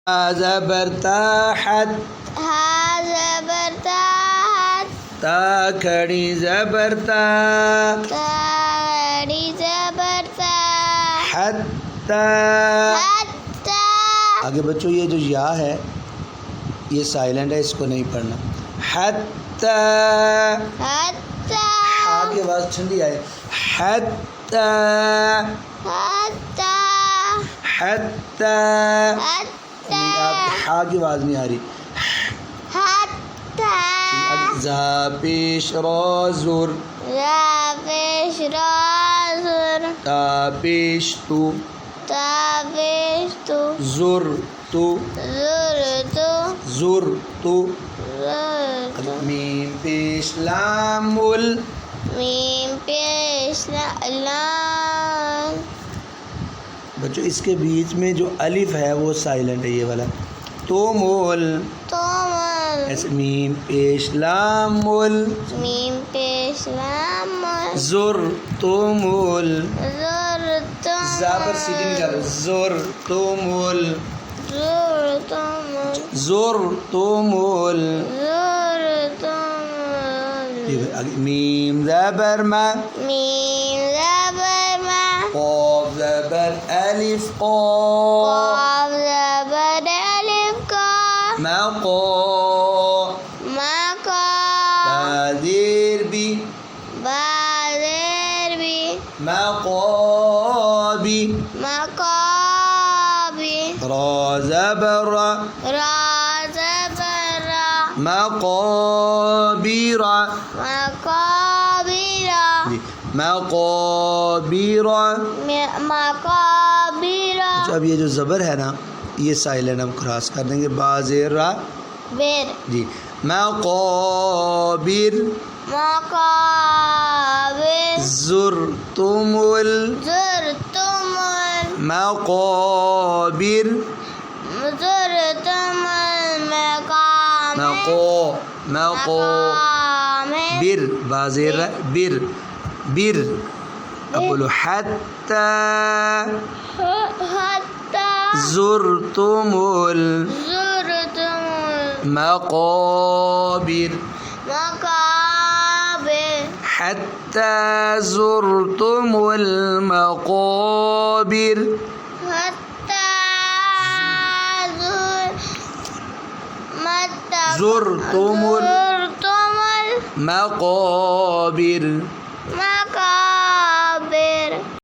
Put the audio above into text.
ज़बरता हत, हा ज़बरता हत, ता खड़ी ज़बरता, ताड़ी ज़बरता, हत्ता। हत्ता। आगे बच्चों ये जो या है ये साइलेंट है, इसको नहीं पढ़ना। हत्ता, हत्ता, आगे आवाज़ ठंडी आए। हत्ता, हत्ता, हत्ता। हत्ता, हा की आवाज़ नहीं आ रही। हत्ता। ज़ा पेश रा ज़ुर, रा पेश रा ज़ुर, ता पेश तू, ता पेश तू, ज़ुर तू, ज़ुर तू, ज़ुर तू। ज़ुर तू। मीम पेश लामुल, मीम पेश लाम। बच्चों इसके बीच में जो अलिफ है वो साइलेंट है, ये वाला। तोमुल, तोमल। ऐसे मीम पेश लामुल, मीम पेश लाम। ज़ुर तोमुल, ज़ुर तुम। ज़ा पर सीधी नहीं कर, ज़ुर तोमुल, ज़ुर तुमल। ज़ुर तोमुल। ज़ुर तुमल। आगे मीम ज़बर मा, मीम ज़बर मा, क़ाफ ज़बर अलिफ क़ा, क़ाफ ज़बर अलिफ क़ा, मा क़ा, मा क़ा, बा ज़ेर बी, बा ज़ेर बी, मा क़ा बी, मक़ाबी। रा ज़बर रा, रा ज़बर रा, मक़ाबिरा, मक़ाबिरा, मक़ाबिरा। मक़ाबिरा। अब ये जो ज़बर है ना ये साइलेंट हम क्रॉस कर देंगे। बाज़ेरा बिर, जी, मक़ाबिर, मक़ाबिर, ज़ुरतुमुल, ज़ुरतुमुल, मक़ाबिर, ज़ुरतुमुल मक़ाबिर, मक़ाबिर, बिर, बाज़ेरा बिर, बिर। अब बोलो हत्ता हत्ता ज़ुरतुमुल ज़ुरतुमुल मक़ाबिर, मक़ाबिर, हत्ता ज़ुरतुमुल मक़ाबिर, हत्ता ज़ुरतुमुल ज़ुरतुमुल मक़ाबिर। मक़ाबिर।